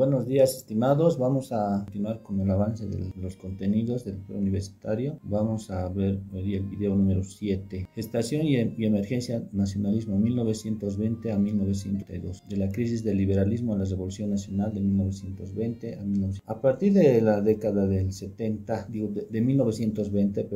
Buenos días, estimados. Vamos a continuar con el avance de los contenidos del universitario. Vamos a ver hoy el video número 7. Gestación y emergencia nacionalismo 1920 a 1932. De la crisis del liberalismo a la Revolución Nacional de 1920 a 1920. A partir de la década del 70, de 1920,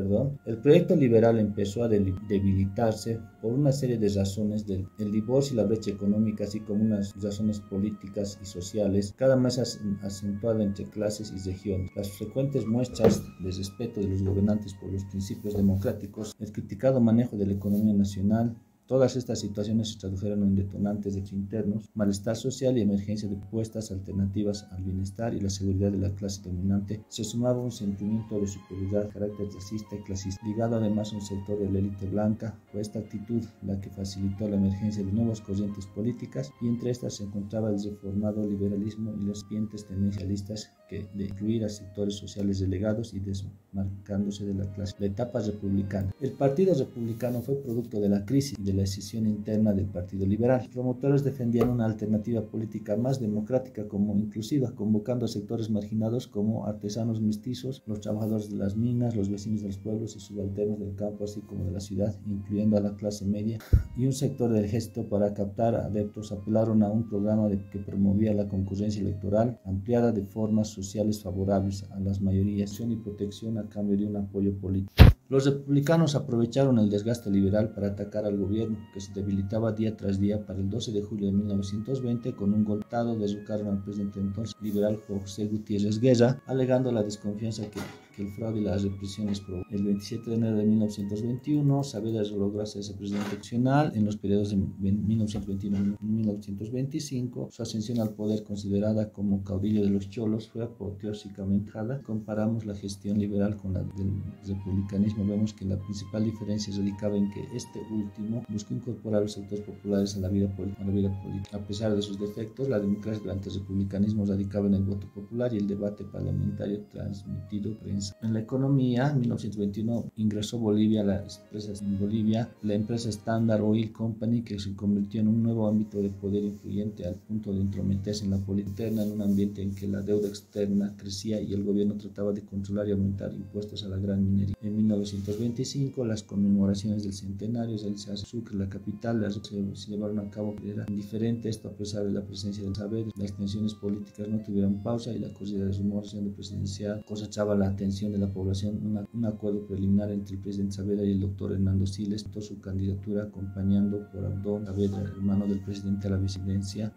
el proyecto liberal empezó a debilitarse por una serie de razones del divorcio y la brecha económica, así como unas razones políticas y sociales, cada más acentuada entre clases y regiones. Las frecuentes muestras de respeto de los gobernantes por los principios democráticos, el criticado manejo de la economía nacional, todas estas situaciones se tradujeron en detonantes internos, malestar social y emergencia de propuestas alternativas al bienestar y la seguridad de la clase dominante. Se sumaba un sentimiento de superioridad, carácter racista y clasista, ligado además a un sector de la élite blanca. Fue esta actitud la que facilitó la emergencia de nuevas corrientes políticas, y entre estas se encontraba el reformado liberalismo y las vertientes tendencialistas de incluir a sectores sociales relegados y desmarcándose de la clase. La etapa republicana. El Partido Republicano fue producto de la crisis y de la escisión interna del Partido Liberal. Los promotores defendían una alternativa política más democrática como inclusiva, convocando a sectores marginados como artesanos mestizos, los trabajadores de las minas, los vecinos de los pueblos y subalternos del campo, así como de la ciudad, incluyendo a la clase media y un sector del ejército. Para captar adeptos, apelaron a un programa que promovía la concurrencia electoral ampliada de formas sociales favorables a las mayorías y protección a cambio de un apoyo político. Los republicanos aprovecharon el desgaste liberal para atacar al gobierno, que se debilitaba día tras día. Para el 12 de julio de 1920, con un golpeado, derrocaron al presidente entonces liberal José Gutiérrez Guerra, alegando la desconfianza que el fraude y las represiones provocó. El 27 de enero de 1921, Saavedra logró hacerse presidente opcional. En los periodos de 1921 y 1925, su ascensión al poder, considerada como caudillo de los cholos, fue apoteósicamente jada. Comparamos la gestión liberal con la del republicanismo, vemos que la principal diferencia radicaba en que este último buscó incorporar a los sectores populares a la vida política. A pesar de sus defectos, la democracia durante el republicanismo radicaba en el voto popular y el debate parlamentario transmitido prensa. En la economía, en 1921 ingresó la empresa Standard Oil Company, que se convirtió en un nuevo ámbito de poder influyente al punto de entrometerse en la política interna, en un ambiente en que la deuda externa crecía y el gobierno trataba de controlar y aumentar impuestos a la gran minería. En 1925, las conmemoraciones del centenario realizadas en Sucre, la capital, se llevaron a cabo. Era indiferente esto a pesar de la presencia del saber. Las tensiones políticas no tuvieron pausa y la corrida de rumores de presidencial cosechaba la atención de la población. Un acuerdo preliminar entre el presidente Saavedra y el doctor Hernando Siles presentó su candidatura, acompañando por Abdón Saavedra, hermano del presidente, a la presidencia.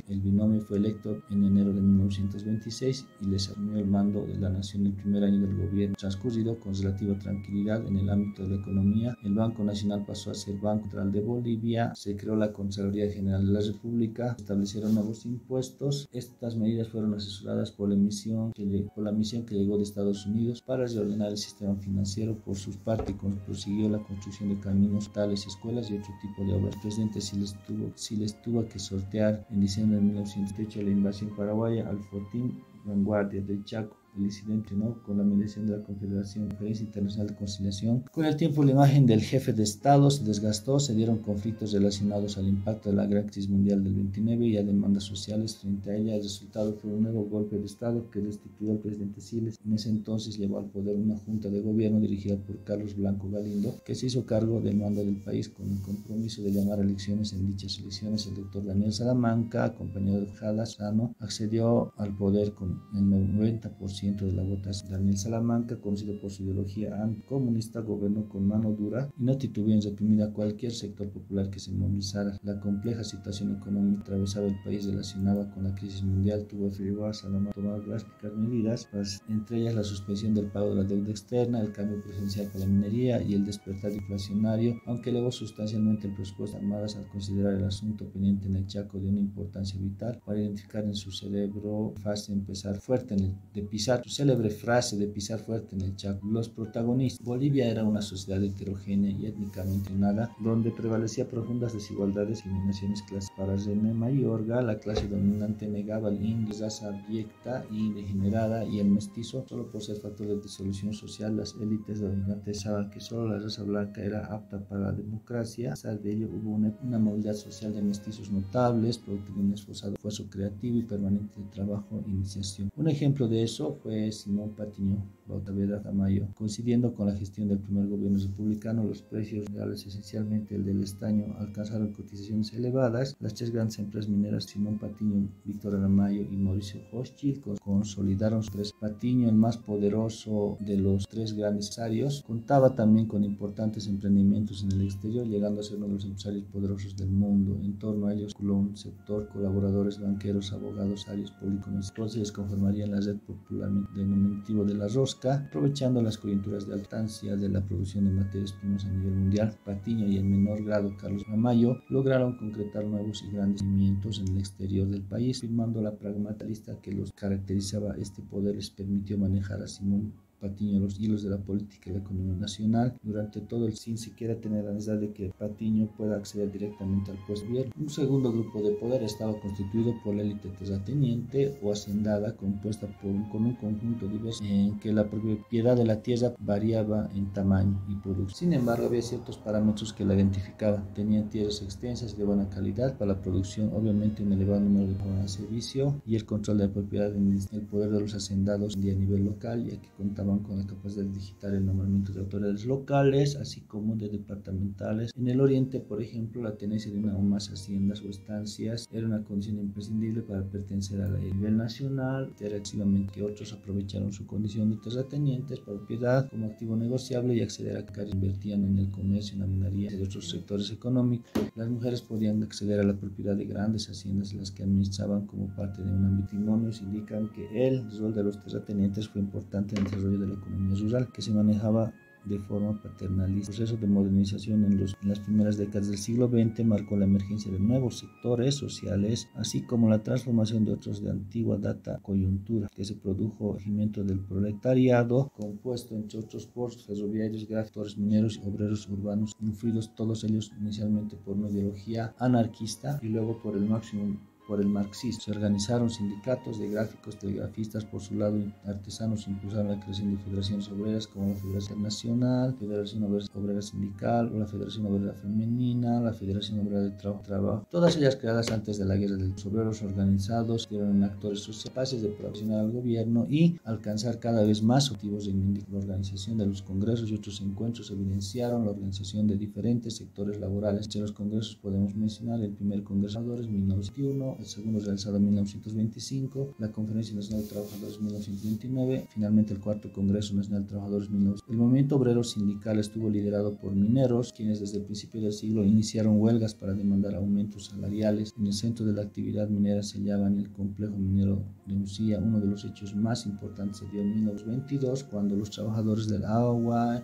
El binomio fue electo en enero de 1926 y les asumió el mando de la nación el primer año del gobierno. Transcurrido con relativa tranquilidad en el ámbito de la economía, el Banco Nacional pasó a ser Banco Central de Bolivia, se creó la Contraloría General de la República, se establecieron nuevos impuestos. Estas medidas fueron asesoradas por la misión que llegó de Estados Unidos para reordenar el sistema financiero. Por su parte, prosiguió la construcción de caminos, hospitales, escuelas y otro tipo de obras. El presidente Siles tuvo que sortear en diciembre de 1908 la invasión paraguaya al fortín Vanguardia del Chaco. El incidente con la mediación de la Conferencia Internacional de Conciliación. Con el tiempo, la imagen del jefe de Estado se desgastó, se dieron conflictos relacionados al impacto de la gran crisis mundial del 29 y a demandas sociales frente a ella. El resultado fue un nuevo golpe de Estado que destituyó al presidente Siles. En ese entonces llevó al poder una junta de gobierno dirigida por Carlos Blanco Galindo, que se hizo cargo del mando del país con el compromiso de llamar a elecciones. En dichas elecciones, el doctor Daniel Salamanca, acompañado de Ojeda Sano, accedió al poder con el 90% de la votación. Daniel Salamanca, conocido por su ideología anticomunista, gobernó con mano dura y no titubeó en reprimir a cualquier sector popular que se movilizara. La compleja situación económica que atravesaba el país relacionada con la crisis mundial tuvo que llevar a Salamanca a tomar drásticas medidas, entre ellas la suspensión del pago de la deuda externa, el cambio presencial con la minería y el despertar inflacionario, aunque elevó sustancialmente el presupuesto armadas al considerar el asunto pendiente en el Chaco de una importancia vital para identificar en su cerebro fase empezar fuerte de pisar utilizar su célebre frase de pisar fuerte en el Chaco. Los protagonistas. Bolivia era una sociedad heterogénea y étnicamente unada, donde prevalecía profundas desigualdades y dominaciones clases. Para René Mayorga, la clase dominante negaba al indio, raza abyecta y degenerada, y el mestizo solo por ser factor de disolución social. Las élites dominantes pensaban que solo la raza blanca era apta para la democracia. A pesar de ello, hubo una movilidad social de mestizos notables, producto de un esfuerzo creativo y permanente de trabajo e iniciación. Un ejemplo de eso fue Simón Patiño Bautavera Tamayo. Coincidiendo con la gestión del primer gobierno republicano, los precios reales, esencialmente el del estaño, alcanzaron cotizaciones elevadas. Las tres grandes empresas mineras, Simón Patiño, Víctor Aramayo y Mauricio Hochschild, consolidaron sus tres. Patiño, el más poderoso de los tres grandes empresarios, contaba también con importantes emprendimientos en el exterior, llegando a ser uno de los empresarios poderosos del mundo. En torno a ellos circuló un sector: colaboradores, banqueros, abogados, arios, políticos. Entonces conformarían la red popularmente denominativo de la rosca, aprovechando las coyunturas de altancia de la producción de materias primas a nivel mundial. Patiño y en menor grado Carlos Aramayo lograron concretar nuevos y grandes movimientos en el exterior del país, firmando la pragmaticista que los caracterizaba. Este poder les permitió manejar a Simón Patiño los hilos de la política y la economía nacional durante todo el sin siquiera tener la necesidad de que Patiño pueda acceder directamente al puesto de gobierno. Un segundo grupo de poder estaba constituido por la élite terrateniente o hacendada, compuesta con un conjunto diverso en que la propiedad de la tierra variaba en tamaño y producción. Sin embargo, había ciertos parámetros que la identificaban. Tenían tierras extensas y de buena calidad para la producción, obviamente un elevado número de servicio y el control de la propiedad en el poder de los hacendados a nivel local, ya que contaban con la capacidad de digitar el nombramiento de autoridades locales, así como de departamentales. En el oriente, por ejemplo, la tenencia de una o más haciendas o estancias era una condición imprescindible para pertenecer a nivel nacional. Era excesivamente que otros aprovecharon su condición de terratenientes, propiedad, como activo negociable y acceder a que invertían en el comercio, en la minería y de otros sectores económicos. Las mujeres podían acceder a la propiedad de grandes haciendas, las que administraban como parte de un matrimonio. Indican que el rol de los terratenientes fue importante en el desarrollo de la economía rural, que se manejaba de forma paternalista. El proceso de modernización en las primeras décadas del siglo XX marcó la emergencia de nuevos sectores sociales, así como la transformación de otros de antigua data coyuntura, que se produjo el surgimiento del proletariado, compuesto entre otros por ferroviarios, gráficos, mineros y obreros urbanos, influidos todos ellos inicialmente por una ideología anarquista y luego por el marxismo. Se organizaron sindicatos de gráficos, telegrafistas. Por su lado, artesanos impulsaron la creación de federaciones obreras como la Federación Nacional, Federación Obrera Sindical, o la Federación Obrera Femenina, la Federación Obrera de Trabajo, todas ellas creadas antes de la guerra de los obreros. Organizados fueron actores sociales capaces de presionar al gobierno y alcanzar cada vez más objetivos de reivindicación. La organización de los congresos y otros encuentros evidenciaron la organización de diferentes sectores laborales. Entre los congresos podemos mencionar el primer Congreso de Trabajadores 1921, el segundo realizado en 1925, la Conferencia Nacional de Trabajadores 1929, finalmente el cuarto Congreso Nacional de Trabajadores 1929. El movimiento obrero sindical estuvo liderado por mineros, quienes desde el principio del siglo iniciaron huelgas para demandar aumentos salariales. En el centro de la actividad minera se hallaba en el complejo minero de Usía. Uno de los hechos más importantes se dio en 1922, cuando los trabajadores del agua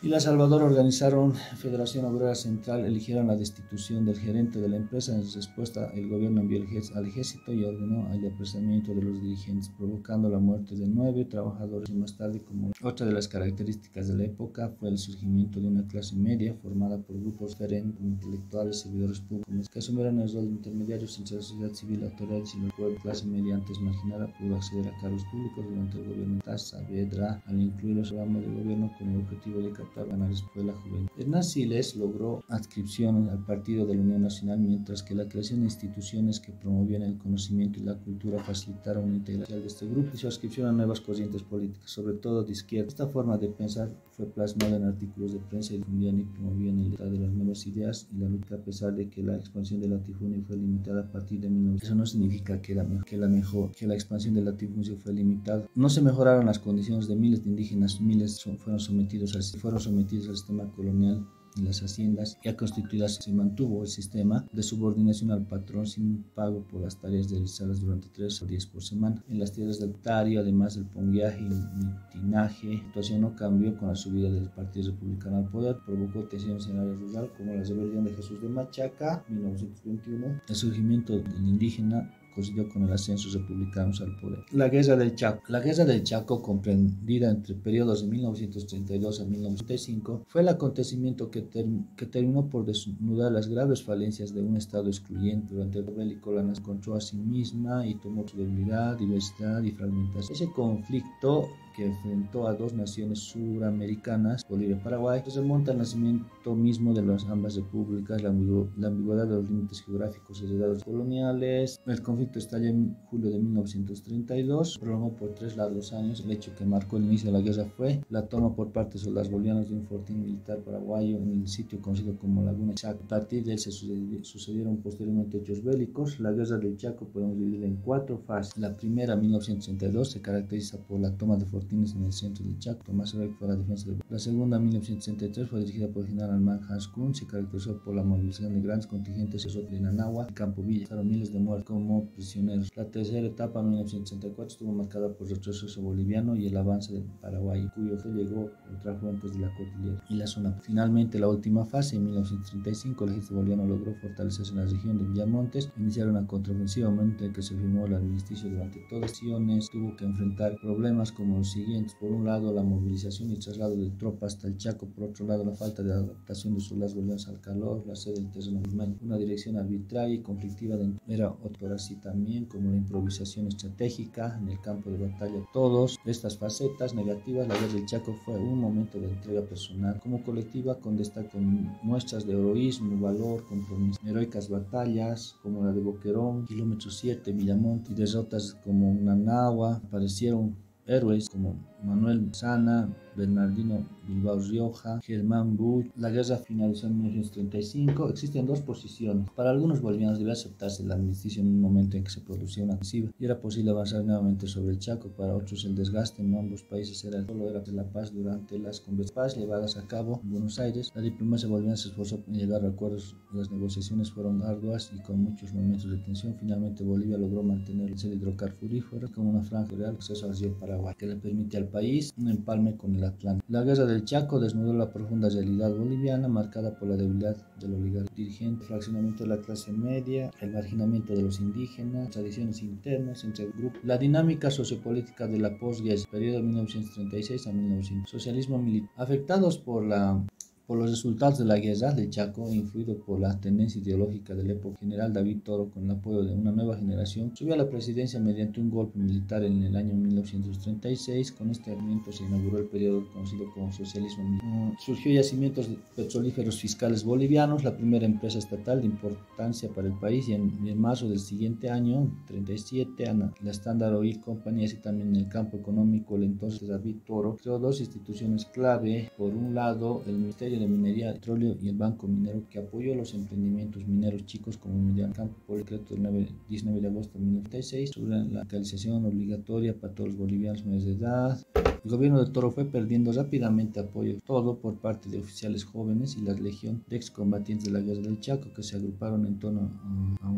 y La Salvador organizaron Federación Obrera Central, eligieron la destitución del gerente de la empresa. En respuesta, el gobierno envió al ejército y ordenó el apresamiento de los dirigentes, provocando la muerte de 9 trabajadores. Y más tarde, como otra de las características de la época, fue el surgimiento de una clase media formada por grupos diferentes, intelectuales, servidores públicos, que asumieron el rol de intermediarios entre la sociedad civil, autoridades y los pueblos. Clase media antes marginada pudo acceder a cargos públicos durante el gobierno de Saavedra, al incluir el programa de gobierno con el objetivo de ganar después de la juventud. Hernán Siles logró adscripción al Partido de la Unión Nacional, mientras que la creación de instituciones que promovían el conocimiento y la cultura facilitaron una integración de este grupo y su adscripción a nuevas corrientes políticas, sobre todo de izquierda. Esta forma de pensar fue plasmada en artículos de prensa y difundían y promovían el debate de las nuevas ideas y la lucha, a pesar de que la expansión del latifundio fue limitada a partir de 1900. Eso no significa que la expansión del latifundio fue limitada. No se mejoraron las condiciones de miles de indígenas. Miles fueron sometidos al sistema colonial y las haciendas ya constituidas. Se mantuvo el sistema de subordinación al patrón sin pago por las tareas realizadas durante 3 o 10 por semana. En las tierras del Tario, además del pongueaje y mitinaje, la situación no cambió con la subida del Partido Republicano al poder. Provocó tensiones en el área rural, como la rebelión de Jesús de Machaca, 1921, el surgimiento del indígena coincidió con el ascenso republicanos al poder. La Guerra del Chaco. La Guerra del Chaco, comprendida entre periodos de 1932 a 1935, fue el acontecimiento que terminó por desnudar las graves falencias de un Estado excluyente. Durante el bélico, la nación encontró a sí misma y tomó su debilidad, diversidad y fragmentación. Ese conflicto que enfrentó a dos naciones suramericanas, Bolivia y Paraguay, se remonta al nacimiento mismo de las ambas repúblicas, la ambigüedad de los límites geográficos heredados coloniales. El conflicto estalló en julio de 1932, prolongó por 3 largos años. El hecho que marcó el inicio de la guerra fue la toma por parte de soldados bolivianos de un fortín militar paraguayo en el sitio conocido como Laguna Chaco. A partir de él se sucedieron posteriormente hechos bélicos. La Guerra del Chaco podemos dividirla en 4 fases. La primera, 1962, se caracteriza por la toma de fortines en el centro del Chaco. Tomás Herrera fue la defensa del... La segunda, 1963, fue dirigida por el general Manjas Kun. Se caracterizó por la movilización de grandes contingentes de Nanagua y Campo Villa. Estaron miles de muertos como prisioneros. La tercera etapa, 1964, estuvo marcada por el retroceso boliviano y el avance del Paraguay, cuyo fe llegó por otras fuentes de la cordillera y la zona. Finalmente, la última fase, en 1935, el ejército boliviano logró fortalecerse en la región de Villamontes, iniciar una contraofensiva, momento en que se firmó el armisticio. Durante todas las sesiones tuvo que enfrentar problemas como los siguientes: por un lado, la movilización y traslado de tropas hasta el Chaco; por otro lado, la falta de adaptación de soldados bolivianos al calor, la sede del terreno mismo, una dirección arbitraria y conflictiva era otra, así también como la improvisación estratégica en el campo de batalla. Todas estas facetas negativas, la Guerra del Chaco fue un momento de entrega personal como colectiva, con muestras de heroísmo, valor, compromiso, heroicas batallas como la de Boquerón, Kilómetro 7, Villamonte, y derrotas como Nanagua. Aparecieron héroes como Manuel Sana, Bernardino Bilbao Rioja, Germán Buch. La guerra finalizó en 1935. Existen dos posiciones. Para algunos bolivianos debía aceptarse el armisticio en un momento en que se producía una ofensiva y era posible avanzar nuevamente sobre el Chaco. Para otros, el desgaste en ambos países solo era la paz. Durante las conversaciones llevadas a cabo en Buenos Aires, la diplomacia boliviana se esforzó en llegar a acuerdos. Las negociaciones fueron arduas y con muchos momentos de tensión. Finalmente, Bolivia logró mantener el hidrocarburífero como una franja real acceso al río Paraguay, que le permite al país un empalme con el Atlántico. La Guerra del Chaco desnudó la profunda realidad boliviana, marcada por la debilidad del oligarca dirigente, el fraccionamiento de la clase media, el marginamiento de los indígenas, tradiciones internas entre grupos, la dinámica sociopolítica de la posguerra, periodo 1936 a 1900, socialismo militar, afectados por los resultados de la Guerra del Chaco, influido por la tendencia ideológica de la época. General David Toro, con el apoyo de una nueva generación, subió a la presidencia mediante un golpe militar en el año 1936. Con este movimiento se inauguró el periodo conocido como socialismo militar. Surgió yacimientos petrolíferos fiscales bolivianos, la primera empresa estatal de importancia para el país, y en marzo del siguiente año, 37, la Standard Oil Company, así también en el campo económico. El entonces David Toro creó dos instituciones clave: por un lado, el Ministerio de Minería, Petróleo y el Banco Minero, que apoyó los emprendimientos mineros chicos como mediano campo, por el decreto del 19 de agosto de 1996 sobre la legalización obligatoria para todos los bolivianos mayores de edad. El gobierno de Toro fue perdiendo rápidamente apoyo, todo por parte de oficiales jóvenes y la legión de excombatientes de la Guerra del Chaco, que se agruparon en torno a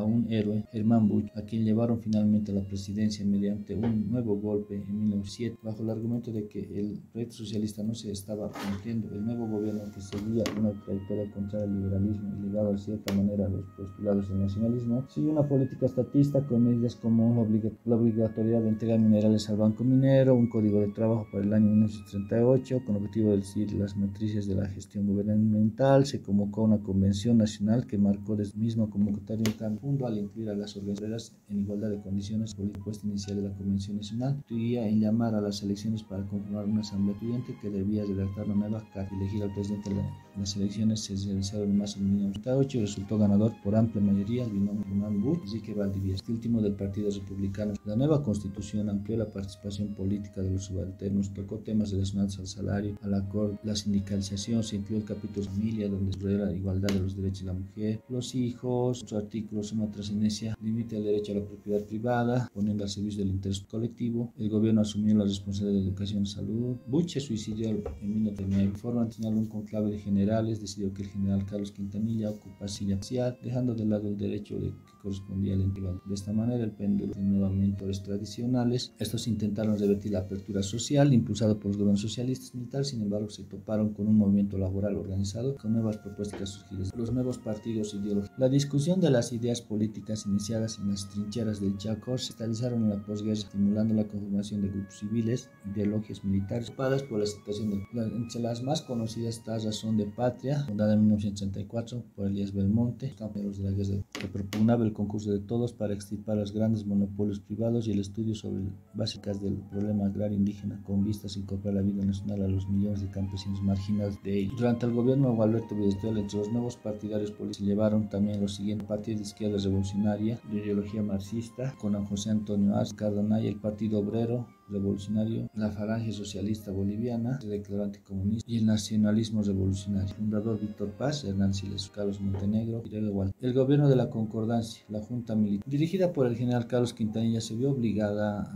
un héroe, Germán Buch, a quien llevaron finalmente a la presidencia mediante un nuevo golpe en 1907, bajo el argumento de que el proyecto socialista no se estaba cumpliendo. El nuevo gobierno, que seguía una trayectoria contra el liberalismo y ligado de cierta manera a los postulados del nacionalismo, siguió una política estatista con medidas como la obligatoriedad de entregar minerales al Banco Minero, un código de trabajo para el año 1938 con el objetivo de decidir las matrices de la gestión gubernamental. Se convocó una convención nacional que marcó desde el mismo convocatorio fondo al incluir a las organizaciones en igualdad de condiciones. Por la propuesta inicial de la Convención Nacional constituía en llamar a las elecciones para conformar una asamblea estudiante que debía redactar una nueva carta y elegir al presidente. Las elecciones se realizaron en marzo de 1998 y resultó ganador por amplia mayoría el binomio Germán Buch y Enrique Valdivieso, último del Partido Republicano. La nueva constitución amplió la participación política de los subalternos, tocó temas relacionados al salario, al acuerdo, la sindicalización, se incluyó el capítulo familia, donde se la igualdad de los derechos de la mujer, los hijos. Otro artículo suma trascendencia, limita el derecho a la propiedad privada, poniendo al servicio del interés colectivo. El gobierno asumió la responsabilidad de educación y salud. Buch se suicidó en 1939. En forma nacional, un conclave de generales decidió que el general Carlos Quintanilla ocupase silla parcial, dejando de lado el derecho de que correspondía al individual. De esta manera, el péndulo de nuevos mentores tradicionales. Estos intentaron revertir la apertura social impulsado por los gobiernos socialistas militares, sin embargo, se toparon con un movimiento laboral organizado con nuevas propuestas surgidas. Los nuevos partidos ideológicos. La discusión de las ideas políticas iniciadas en las trincheras del Chaco se estabilizaron en la posguerra, estimulando la conformación de grupos civiles, ideologías militares, ocupadas por la situación del pueblo. Entre las más conocidas está Razón de Patria, fundada en 1934 por Elías Belmonte, campeones de la guerra, que propugnaba el concurso de todos para extirpar los grandes monopolios privados y el estudio sobre básicas del problema agrario indígena con vistas a incorporar la vida nacional a los millones de campesinos marginados de ellos. Durante el gobierno de Alberto Ballester, entre los nuevos partidarios políticos se llevaron también los siguientes: Partido de Izquierda Revolucionaria de ideología marxista, con José Antonio Arce, Ricardo Anaya, el Partido Obrero Revolucionario, la Falange Socialista Boliviana, se declaró anticomunista, y el Nacionalismo Revolucionario. Fundador Víctor Paz, Hernán Siles, Carlos Montenegro y Diego Walter. El gobierno de la Concordancia, la Junta Militar, dirigida por el general Carlos Quintanilla, se vio obligada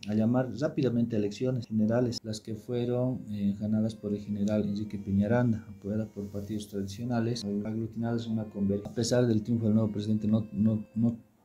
a llamar rápidamente a elecciones generales, las que fueron ganadas por el general Enrique Peñaranda, apoyada por partidos tradicionales, aglutinados en una convergencia. A pesar del triunfo del nuevo presidente, no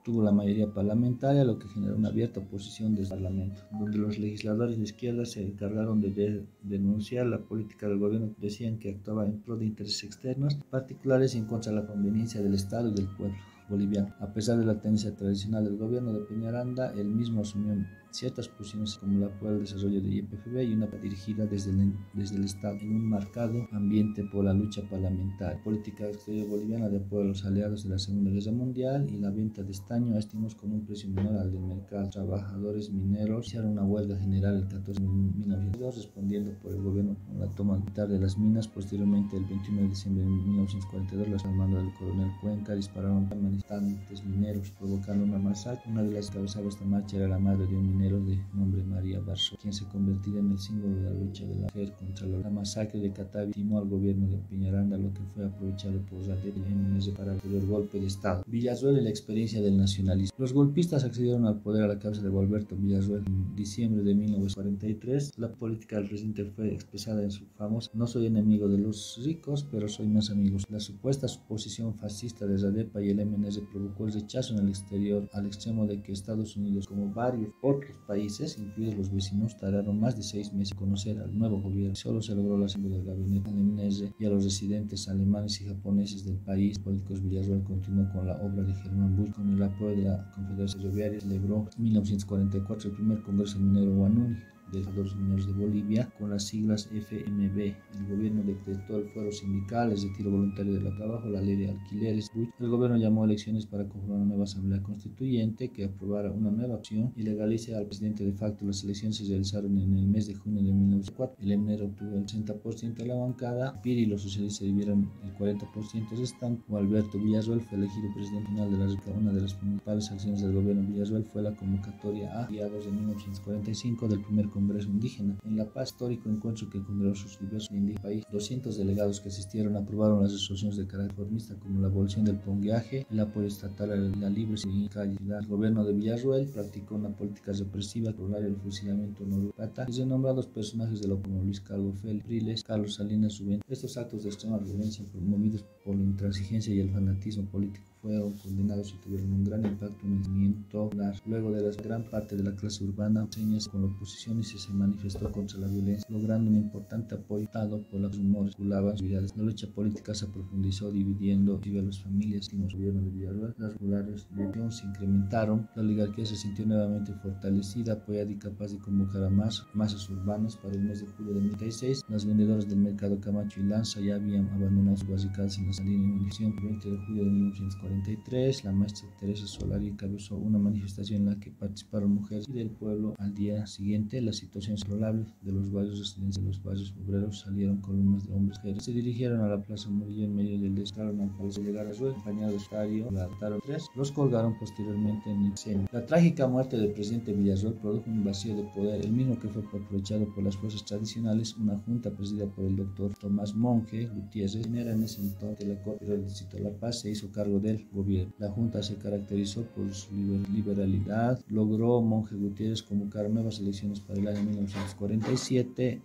tuvo la mayoría parlamentaria, lo que generó una abierta oposición desde el Parlamento, donde los legisladores de izquierda se encargaron de denunciar la política del gobierno. Decían que actuaba en pro de intereses externos, particulares y en contra de la conveniencia del Estado y del pueblo boliviano. A pesar de la tendencia tradicional del gobierno de Peñaranda, él mismo asumió ciertas posiciones como el apoyo al desarrollo de YPFB y una dirigida desde el Estado, en un marcado ambiente por la lucha parlamentaria, política exterior boliviana de apoyo a los aliados de la Segunda Guerra Mundial y la venta de estaño a estímulos con un precio menor al del mercado. Trabajadores mineros hicieron una huelga general el 14 de 1902, respondiendo por el gobierno con la toma militar de las minas. Posteriormente, el 21 de diciembre de 1942, los al mando del coronel Cuenca dispararon a manifestantes mineros, provocando una masacre. Una de las que cabezaba esta marcha era la madre de un minero de nombre María Barso, quien se convertiría en el símbolo de la lucha de la mujer contra la masacre de Catavi. Timó al gobierno de Peñaranda, lo que fue aprovechado por Radel y MNS para el golpe de Estado. Villarroel y la experiencia del nacionalismo. Los golpistas accedieron al poder a la cabeza de Gualberto Villarroel en diciembre de 1943. La política del presidente fue expresada en su famosa: no soy enemigo de los ricos, pero soy más amigos. La supuesta suposición fascista de Radepa y el MNS provocó el rechazo en el exterior, al extremo de que Estados Unidos, como varios otros países, incluidos los vecinos, tardaron más de 6 meses en conocer al nuevo gobierno. Solo se logró la ascensión del gabinete al MNS y a los residentes alemanes y japoneses del país. Políticos. Villarroel continuó con la obra de Germán Busch con el apoyo de la Confederación Ferroviaria. Celebró en 1944 el primer Congreso Minero Huanuni de los mineros de Bolivia, con las siglas FMB. El gobierno decretó el fuero sindical, el retiro voluntario del trabajo, la ley de alquileres. El gobierno llamó a elecciones para conformar una nueva asamblea constituyente que aprobara una nueva opción y legalice al presidente de facto. Las elecciones se realizaron en el mes de junio de 1904. El MNR obtuvo el 60% de la bancada, PIR y los socialistas dividieron el 40% restante. Alberto Villarroel fue elegido presidente final de la República. Una de las principales acciones del gobierno Villarroel fue la convocatoria a mediados de 1945 del primer Congreso Indígena. En La Paz, histórico encuentro que congregó sus diversos indígenas país, 200 delegados que asistieron aprobaron las resoluciones de carácter reformista, como la abolición del pongueaje, el apoyo estatal a la libre sindicalidad. El gobierno de Villarroel practicó una política represiva por el fusilamiento no plata y renombrados personajes de la como Luis Calvo Felipriles, Carlos Salinas Rubén. Estos actos de extrema violencia promovidos por la intransigencia y el fanatismo político fueron condenados y tuvieron un gran impacto en el movimiento. Luego de la gran parte de la clase urbana señas con la oposición y se manifestó contra la violencia, logrando un importante apoyo dado por los rumores que circulaban. La lucha política se profundizó, dividiendo a las familias y los gobiernos de Villarroel. Las regulares de León se incrementaron, la oligarquía se sintió nuevamente fortalecida, apoyada y capaz de convocar a masas urbanas. Para el mes de julio de 1996, las vendedoras del mercado Camacho y Lanza ya habían abandonado sus barricadas en la salida de munición. El 20 de julio de 1943, la maestra Teresa Solari encabezó una manifestación en la que participaron mujeres y del pueblo. Al día siguiente, la situación incontrolable de los barrios residenciales de los barrios obreros salieron columnas de hombres que se dirigieron a la Plaza Murillo en medio del descargo al palacio. Llegaron a su acompañado de estadio, la ataron tres, los colgaron posteriormente en el seno. La trágica muerte del presidente Villarroel produjo un vacío de poder, el mismo que fue aprovechado por las fuerzas tradicionales. Una junta presidida por el doctor Tomás Monge Gutiérrez, quien era en ese entonces la Corte del Distrito de La Paz, se hizo cargo del gobierno. La junta se caracterizó por su liberalidad. Logró Monge Gutiérrez convocar nuevas elecciones para el año 1947.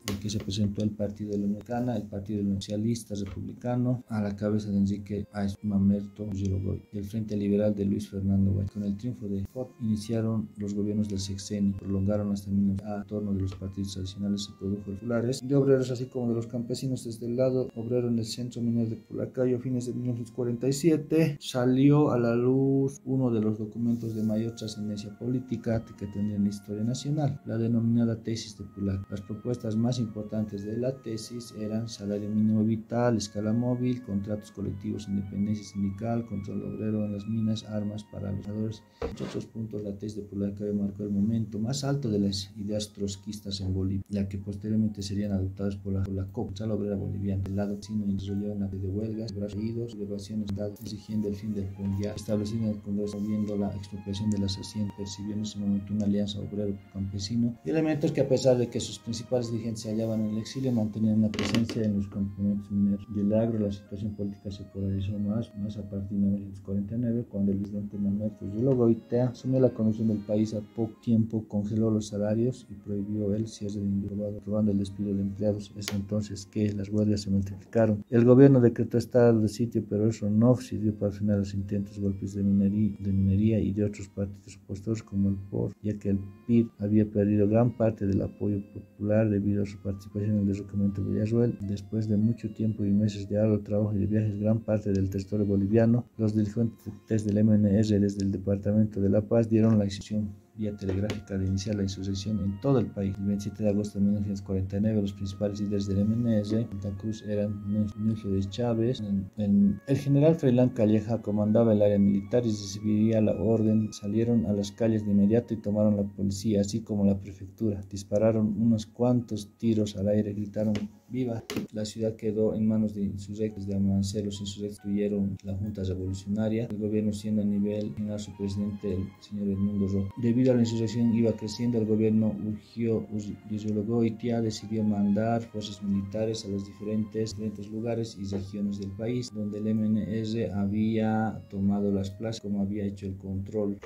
El que se presentó el Partido de la Unión Americana, el Partido Socialista Republicano, a la cabeza de Enrique Mamerto Yrigoyen, y el Frente Liberal de Luis Fernando Guaidó. Con el triunfo de Ford iniciaron los gobiernos del sexenio, prolongaron hasta 1900. A torno de los partidos tradicionales se produjo el populares de obreros, así como de los campesinos. Desde el lado obrero, en el centro minero de Pulacayo, a fines de 1947, salió a la luz uno de los documentos de mayor trascendencia política que tendría en la historia nacional, la denominada tesis de Pulac. Las propuestas más importantes de la tesis eran salario mínimo vital, escala móvil, contratos colectivos, independencia sindical, control obrero en las minas, armas para los trabajadores. Entre otros puntos, la tesis de Pulacayo marcó el momento más alto de las ideas trotskistas en Bolivia, la que posteriormente serían adoptadas por la COP, Central Obrera Boliviana. El lado chino desarrolló una de huelgas, brazos, sublevaciones, exigiendo el fin del pundial, establecido en el Congreso, viendo la expropiación de las haciendas, percibió en ese momento una alianza obrero-campesino, y elementos que, a pesar de que sus principales dirigentes se hallaban en el exilio, mantenían una presencia en los campamentos mineros. Del agro, la situación política se polarizó más a partir de 1949, cuando el presidente Mamerto Yrigoyen asumió la conducción del país. A poco tiempo congeló los salarios y prohibió el cierre de industria, probando el despido de empleados. Es entonces que las huelgas se multiplicaron. El gobierno decretó estado de sitio, pero eso no sirvió para frenar los intentos golpes de minería y de otros partidos opositores como el POR, ya que el PIB había perdido gran parte del apoyo popular debido a su participación en el derrocamiento de Villarroel. Después de mucho tiempo y meses de arduo trabajo y de viajes gran parte del territorio boliviano, los dirigentes del MNR desde el departamento de La Paz dieron la instrucción vía telegráfica de iniciar la insurrección en todo el país. El 27 de agosto de 1949, los principales líderes del MNR, Santa Cruz, eran Núñez de Chávez. El general Freilán Calleja comandaba el área militar y recibiría la orden. Salieron a las calles de inmediato y tomaron la policía, así como la prefectura. Dispararon unos cuantos tiros al aire, gritaron ¡viva! La ciudad quedó en manos de insurrectos. De amanecer, los insurrectos destruyeron la Junta Revolucionaria, el gobierno siendo a nivel general su presidente el señor Edmundo Roca. Debido a la insurrección iba creciendo, el gobierno urgió Yrigoyen decidió mandar fuerzas militares a los diferentes lugares y regiones del país donde el MNR había tomado las plazas, como había hecho el control.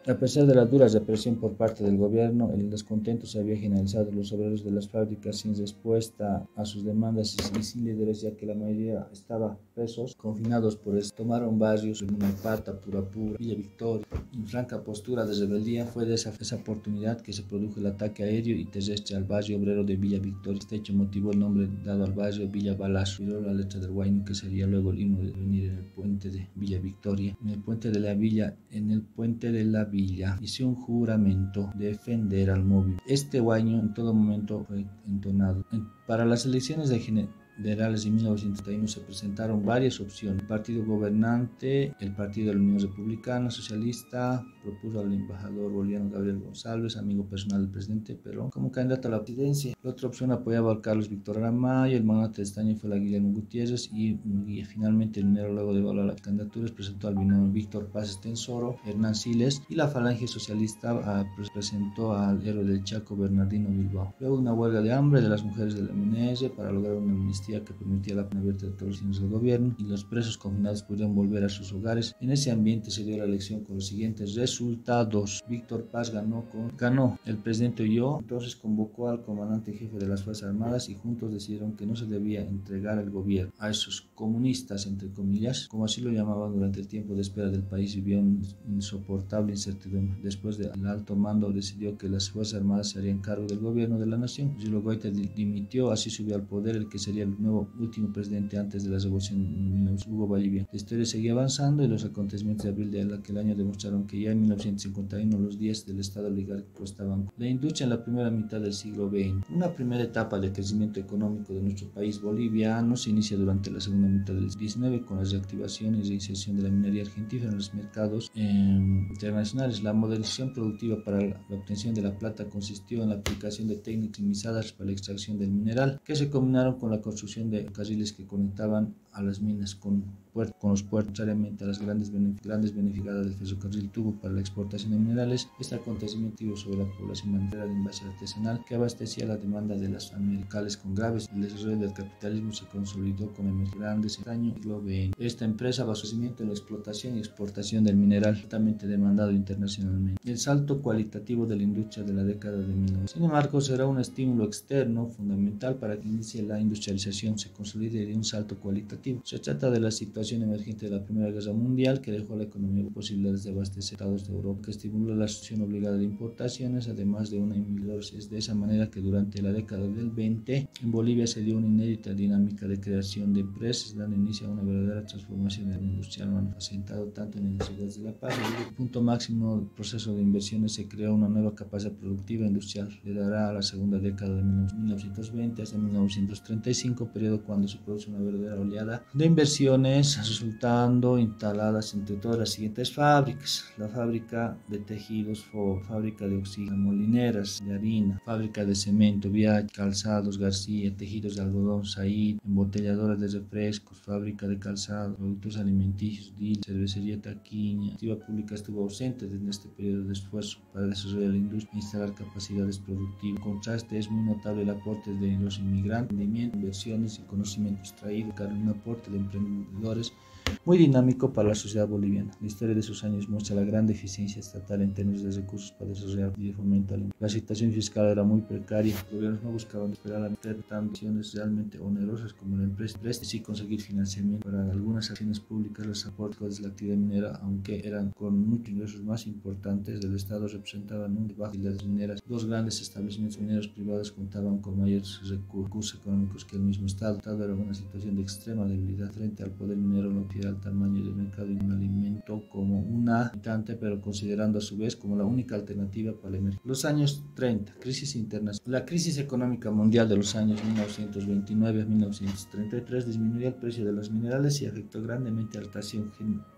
A pesar de la dura represión por parte del gobierno, el descontento se había generalizado. Los obreros de las fábricas, sin respuesta a sus demandas y sin líderes, ya que la mayoría estaba presos, confinados por eso, tomaron barrios en Pata, Purapura, Villa Victoria. En franca postura de rebeldía, fue de esa oportunidad que se produjo el ataque aéreo y terrestre al barrio obrero de Villa Victoria. Este hecho motivó el nombre dado al barrio Villa Balazo, y luego la letra del Huayno, que sería luego el himno de venir en el puente de Villa Victoria. En el puente de la Villa hice un juramento de defender al móvil. Este Huayno en todo momento fue entonado. Para las elecciones de generales de 1931 se presentaron varias opciones. El partido gobernante, el Partido de la Unión Republicana Socialista, propuso al embajador boliviano Gabriel González, amigo personal del presidente Perón, como candidato a la presidencia. La otra opción apoyaba a Carlos Víctor Aramayo. El magnate de estaño fue la Guillermo Gutiérrez, y finalmente en enero, luego de evaluar las candidaturas, presentó al binomio Víctor Paz Estensoro, Hernán Siles, y la Falange Socialista presentó al héroe del Chaco, Bernardino Bilbao. Luego una huelga de hambre de las mujeres del MNR para lograr una amnistía que permitía la pena abierta de todos los signos del gobierno, y los presos confinados pudieron volver a sus hogares. En ese ambiente se dio la elección con los siguientes resultados. Víctor Paz ganó. El presidente huyó, entonces convocó al comandante jefe de las Fuerzas Armadas y juntos decidieron que no se debía entregar el gobierno a esos comunistas, entre comillas, como así lo llamaban. Durante el tiempo de espera del país vivió una insoportable incertidumbre. Después del alto mando decidió que las Fuerzas Armadas se harían cargo del gobierno de la nación. Yrigoyen dimitió, así subió al poder el que sería el nuevo último presidente antes de la revolución, Hugo Bolivia. La historia seguía avanzando y los acontecimientos de abril de aquel año demostraron que ya en 1951 los días del Estado oligárquico estaban. La industria en la primera mitad del siglo XX. Una primera etapa de crecimiento económico de nuestro país boliviano se inicia durante la segunda mitad del XIX con la reactivación y reinserción de la minería argentina en los mercados internacionales. La modernización productiva para la obtención de la plata consistió en la aplicación de técnicas optimizadas para la extracción del mineral, que se combinaron con la construcción de carriles que conectaban a las minas con los puertos, necesariamente a las grandes beneficiadas del ferrocarril tuvo para la exportación de minerales. Este acontecimiento tuvo sobre la población manera de base artesanal que abastecía la demanda de las americanas con graves. El desarrollo del capitalismo se consolidó con emergencias grandes en el año siglo XX. Esta empresa basó su crecimiento en la explotación y exportación del mineral, altamente demandado internacionalmente. El salto cualitativo de la industria de la década de 1900. Sin embargo, será un estímulo externo fundamental para que inicie la industrialización, se consolide de un salto cualitativo. Se trata de la situación emergente de la Primera Guerra Mundial que dejó a la economía posibilidades de abastecer estados de Europa, que estimuló la sucesión obligada de importaciones, además de una inmigración. Es de esa manera que durante la década del 20 en Bolivia se dio una inédita dinámica de creación de empresas, dando inicio a una verdadera transformación del industrial asentado tanto en las ciudades de La Paz. En el punto máximo del proceso de inversiones se creó una nueva capacidad productiva industrial. Le dará a la segunda década de 1920 hasta 1935, periodo cuando se produce una verdadera oleada de inversiones, resultando instaladas entre todas las siguientes fábricas: la fábrica de tejidos Ford, fábrica de oxígeno, molineras de harina, fábrica de cemento Vial, calzados García, tejidos de algodón Said, embotelladoras de refrescos, fábrica de calzado, productos alimenticios DIL, cervecería Taquiña. La actividad pública estuvo ausente desde este periodo de esfuerzo para desarrollar la industria e instalar capacidades productivas. En contraste, es muy notable el aporte de los inmigrantes, inversiones y conocimientos traídos, un aporte de emprendedores muy dinámico para la sociedad boliviana. La historia de esos años muestra la gran deficiencia estatal en términos de recursos para desarrollar y de fomento. La situación fiscal era muy precaria. Los gobiernos no buscaban esperar a meter acciones realmente onerosas como la empresa, sí conseguir financiamiento para algunas acciones públicas. Los aportes de la actividad minera, aunque eran con muchos ingresos más importantes del Estado, representaban un bajo de las mineras. Dos grandes establecimientos mineros privados contaban con mayores recursos económicos que el mismo Estado. El Estado era una situación de extrema debilidad frente al poder minero, no al tamaño del mercado y un alimento como una limitante, pero considerando a su vez como la única alternativa para la emergencia. Los años 30, crisis internacional. La crisis económica mundial de los años 1929 a 1933 disminuyó el precio de los minerales y afectó grandemente a la inflación,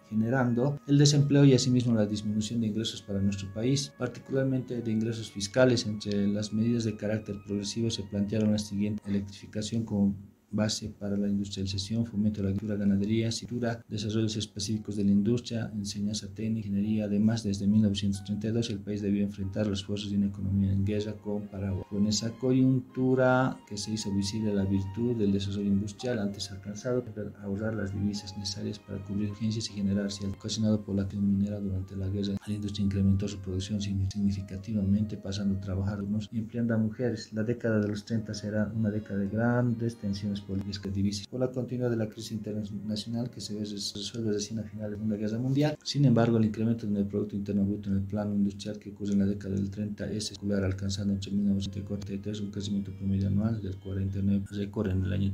generando el desempleo y asimismo la disminución de ingresos para nuestro país, particularmente de ingresos fiscales. Entre las medidas de carácter progresivo se plantearon la siguiente: electrificación como base para la industrialización, fomento de la agricultura, ganadería, cintura, desarrollos específicos de la industria, enseñanza técnica, ingeniería. Además, desde 1932 el país debió enfrentar los esfuerzos de una economía en guerra con Paraguay. Fue en esa coyuntura que se hizo visible la virtud del desarrollo industrial antes alcanzado, para ahorrar las divisas necesarias para cubrir urgencias y generar, ocasionado por la acción minera durante la guerra. La industria incrementó su producción significativamente, pasando a trabajar unos y empleando a mujeres. La década de los 30 será una década de grandes tensiones políticas que divisen por la continuidad de la crisis internacional que se resuelve recién a finales de la Segunda Guerra Mundial. Sin embargo, el incremento en el Producto Interno Bruto en el plano industrial que ocurre en la década del 30 es secular, alcanzando entre 1943 un crecimiento promedio anual del 49%, récord en el año,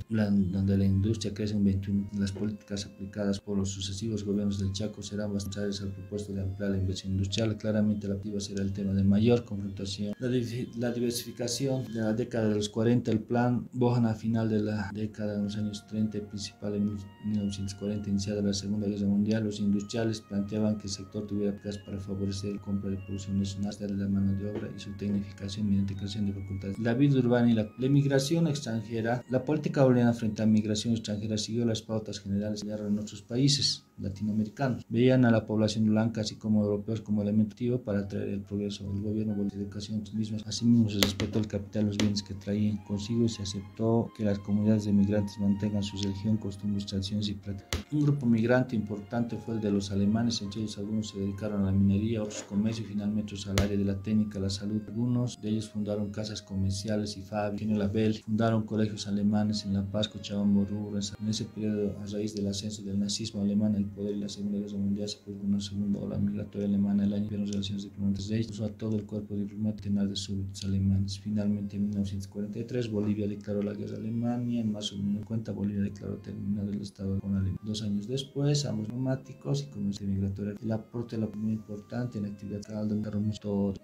donde la industria crece un 21%. Las políticas aplicadas por los sucesivos gobiernos del Chaco serán bastante al propuesto de ampliar la inversión industrial. Claramente la activa será el tema de mayor confrontación. La diversificación de la década de los 40, el plan Bohan a final de la década de los años 30 y principal en 1940, iniciada la Segunda Guerra Mundial. Los industriales planteaban que el sector tuviera planes para favorecer la compra de producción nacional de la mano de obra y su tecnificación mediante creación de facultades. La vida urbana y la emigración extranjera. La política boliviana frente a la migración extranjera siguió las pautas generales que en otros países latinoamericanos. Veían a la población blanca así como europeos como elemento activo para atraer el progreso. El gobierno de educación mismas. Asimismo se respetó el capital, los bienes que traían consigo, y se aceptó que las comunidades de migrantes mantengan su religión, costumbres, tradiciones y prácticas. Un grupo migrante importante fue el de los alemanes. Entre ellos algunos se dedicaron a la minería, otros comercio y finalmente otros al área de la técnica, la salud. Algunos de ellos fundaron casas comerciales y fábricas. En la Bel fundaron colegios alemanes en La Paz, Cochabamba, Rubra. En ese periodo, a raíz del ascenso del nazismo alemán el poder y la Segunda Guerra Mundial, se produjo una segunda ola migratoria alemana. El año de las relaciones diplomáticas de ellos, a todo el cuerpo diplomático de súbditos alemanes. Finalmente, en 1943, Bolivia declaró la guerra a Alemania. En marzo de 1950, Bolivia declaró terminado el Estado con Alemania. 2 años después, ambos diplomáticos y comercio migratorio. El aporte de la muy importante en la actividad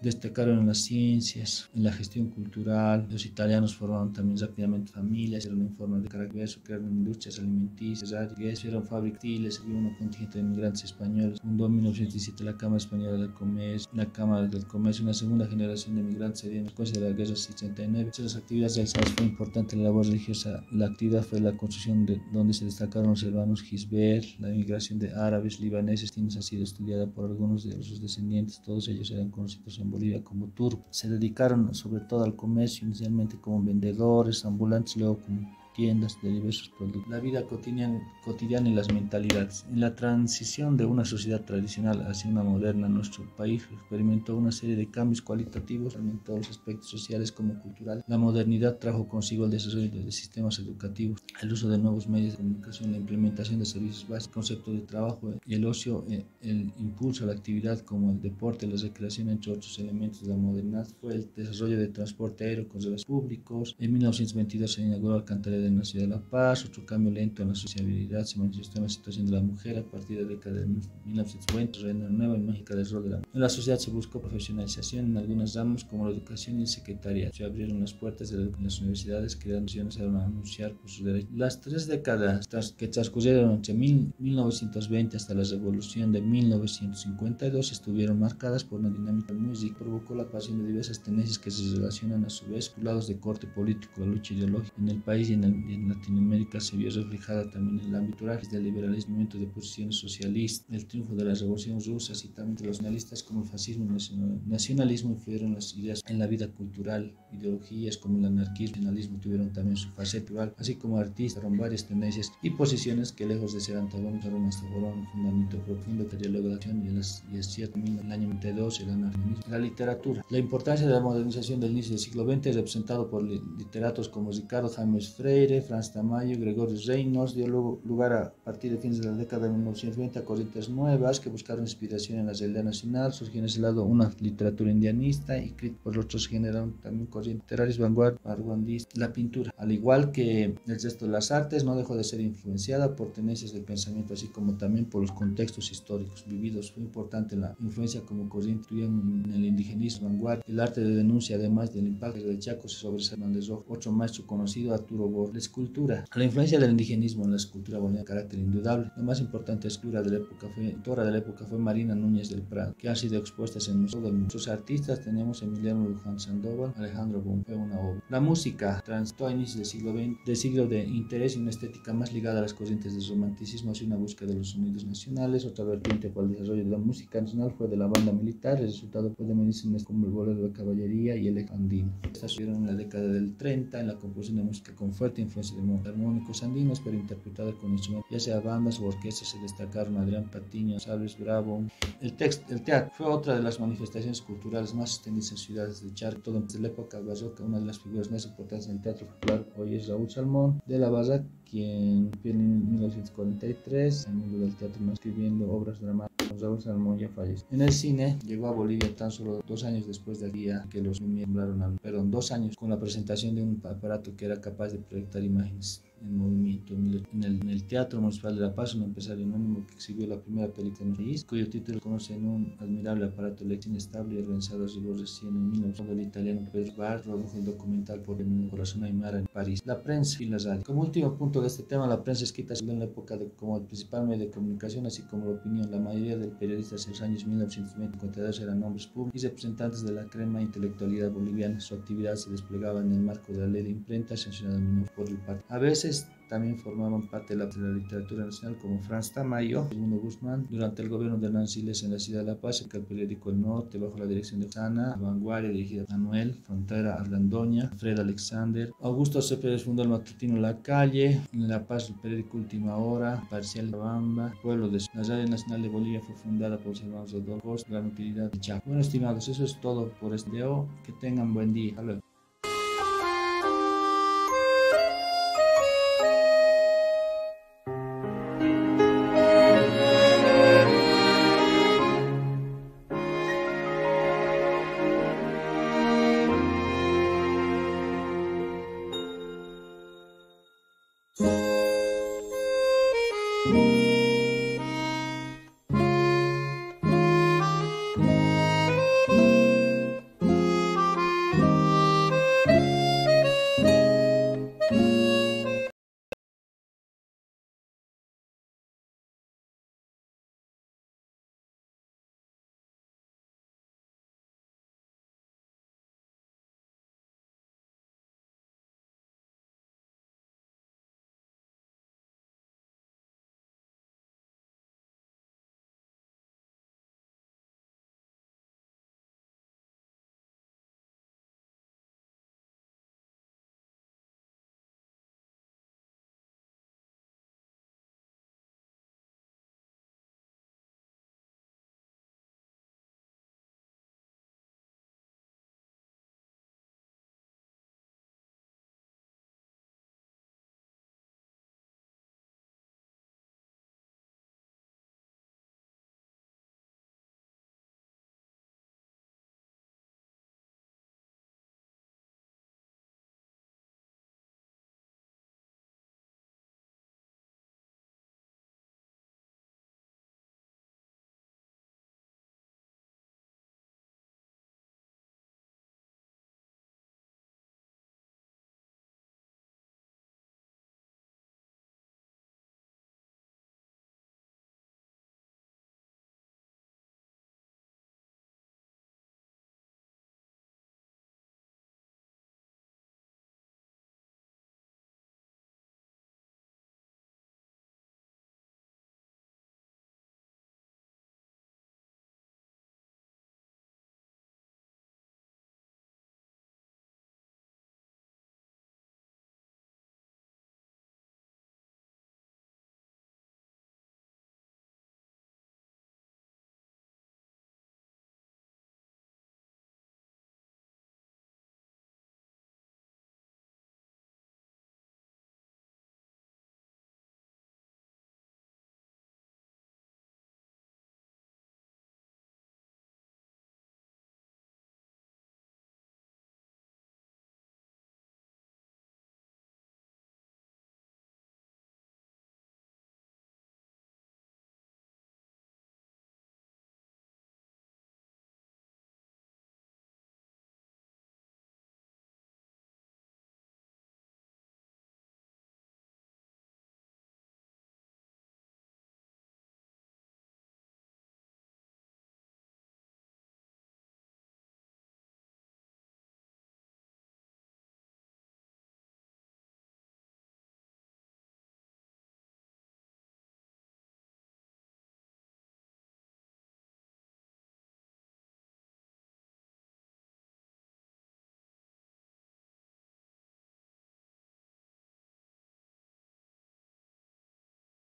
destacaron en las ciencias, en la gestión cultural. Los italianos formaron también rápidamente familias, eran en forma de carácter, crearon industrias alimenticias, hicieron fábricas textiles, hubo un contingente de migrantes españoles. Fundó en 1917 la Cámara Española del Comercio, una segunda generación de migrantes sería en consecuencia de la guerra del 69. Entre las actividades realizadas fue importante la labor religiosa la actividad fue la construcción donde se destacaron los hermanos Gisbert. La inmigración de árabes, libaneses, ha sido estudiada por algunos de sus descendientes. Todos ellos eran conocidos en Bolivia como turcos. Se dedicaron sobre todo al comercio, inicialmente como vendedores ambulantes, luego como tiendas de diversos productos. La vida cotidiana y las mentalidades. En la transición de una sociedad tradicional hacia una moderna, nuestro país experimentó una serie de cambios cualitativos en todos los aspectos sociales como culturales. La modernidad trajo consigo el desarrollo de sistemas educativos, el uso de nuevos medios de comunicación, la implementación de servicios básicos, conceptos de trabajo y el ocio, el impulso a la actividad como el deporte, la recreación, entre otros elementos de la modernidad. Fue el desarrollo de transporte aéreo con servicios públicos. En 1922 se inauguró el Alcantarilla en la ciudad de La Paz. Otro cambio lento en la sociabilidad se manifestó en la situación de la mujer a partir de la década de 1920, una nueva y mágica del rol de la mujer. En la sociedad se buscó profesionalización en algunos ramos como la educación y el secretariado. Se abrieron las puertas de las universidades, creando instituciones a anunciar por sus derechos. Las 3 décadas que transcurrieron entre 1920 hasta la revolución de 1952 estuvieron marcadas por una dinámica música que provocó la aparición de diversas tendencias que se relacionan a su vez con lados de corte político. La lucha ideológica en el país y en Latinoamérica se vio reflejada también en el ámbito cultural, desde el liberalismo, movimiento de posiciones socialistas, el triunfo de la revolución rusa y también de los nacionalistas como el fascismo y el nacionalismo influyeron las ideas en la vida cultural. Ideologías como el anarquismo y el nacionalismo tuvieron también su faceta cultural, así como artistas con varias tendencias y posiciones que lejos de ser antagónicas restauraron un fundamento profundo de diálogo de acción y es cierto, en el año 92 el anarquismo. La literatura. La importancia de la modernización del inicio del siglo XX es representado por literatos como Ricardo James Freire, Franz Tamayo, Gregorio Reynolds. Dio lugar a partir de fines de la década de 1920 a corrientes nuevas que buscaron inspiración en la realidad nacional. Surgió en ese lado una literatura indianista y por otros generaron también corrientes literarias vanguardistas. La pintura, al igual que el resto de las artes, no dejó de ser influenciada por tendencias del pensamiento, así como también por los contextos históricos vividos. Fue importante la influencia como corriente en el indigenismo, vanguardia, el arte de denuncia, además del impacto del Chaco, se sobresale Hernández Rojo, otro maestro conocido, Arturo Borges. La escultura. La influencia del indigenismo en la escultura boliviana de carácter indudable. La más importante escultora de la época fue Marina Núñez del Prado, que han sido expuestas en todo el mundo. Sus artistas tenemos Emiliano Luján Sandoval, Alejandro Bon, fue una obra. La música transitó a inicios del siglo XX, de siglo de interés y una estética más ligada a las corrientes del romanticismo, hacia una búsqueda de los sonidos nacionales. Otra vertiente para el desarrollo de la música nacional fue de la banda militar. El resultado fue de mediciones como el bolero de caballería y el andino. Estas surgieron en la década del 30 en la composición de música con fuerte influencia de armónicos andinos, pero interpretada con instrumentos, ya sea bandas o orquestas. Se destacaron Adrián Patiño, Salves Bravo. El teatro fue otra de las manifestaciones culturales más extendidas en ciudades de Charco, todo desde la época barroca. Una de las figuras más importantes en el teatro popular hoy es Raúl Salmón de la Barra, quien en 1943 en el mundo del teatro no escribiendo obras dramáticas. Raúl Salmón ya falleció. En el cine llegó a Bolivia tan solo 2 años después del día que los nombraron, 2 años, con la presentación de un aparato que era capaz de proyectar imágenes en movimiento. En el Teatro Municipal de La Paz, un empresario anónimo que exhibió la primera película en el país, cuyo título conoce en un admirable aparato eléctrico inestable y organizado a rigor recién en 1900. El italiano Pedro Bar produjo el documental por el corazón aymara en París. La prensa y la radio. Como último punto de este tema, la prensa escrita se en la época como el principal medio de comunicación, así como la opinión. La mayoría de periodistas en los años 1952 eran hombres públicos y representantes de la crema intelectualidad boliviana. Su actividad se desplegaba en el marco de la ley de imprenta sancionada por el partido. A veces también formaban parte de la literatura nacional como Franz Tamayo, Segundo Guzmán. Durante el gobierno de Hernán Siles en la ciudad de La Paz, el periódico El Norte, bajo la dirección de Sana, Vanguardia, dirigida por Manuel, Frontera Arlandoña, Fred Alexander. Augusto Cepeda fundó el matutino La Calle, en La Paz el periódico Última Hora, Parcial de Bamba, Pueblo de la Radio Nacional de Bolivia fue fundada por los hermanos Rodolfo, Gran Utilidad de Chaco. Bueno, estimados, eso es todo por este video. Que tengan buen día. Hasta luego.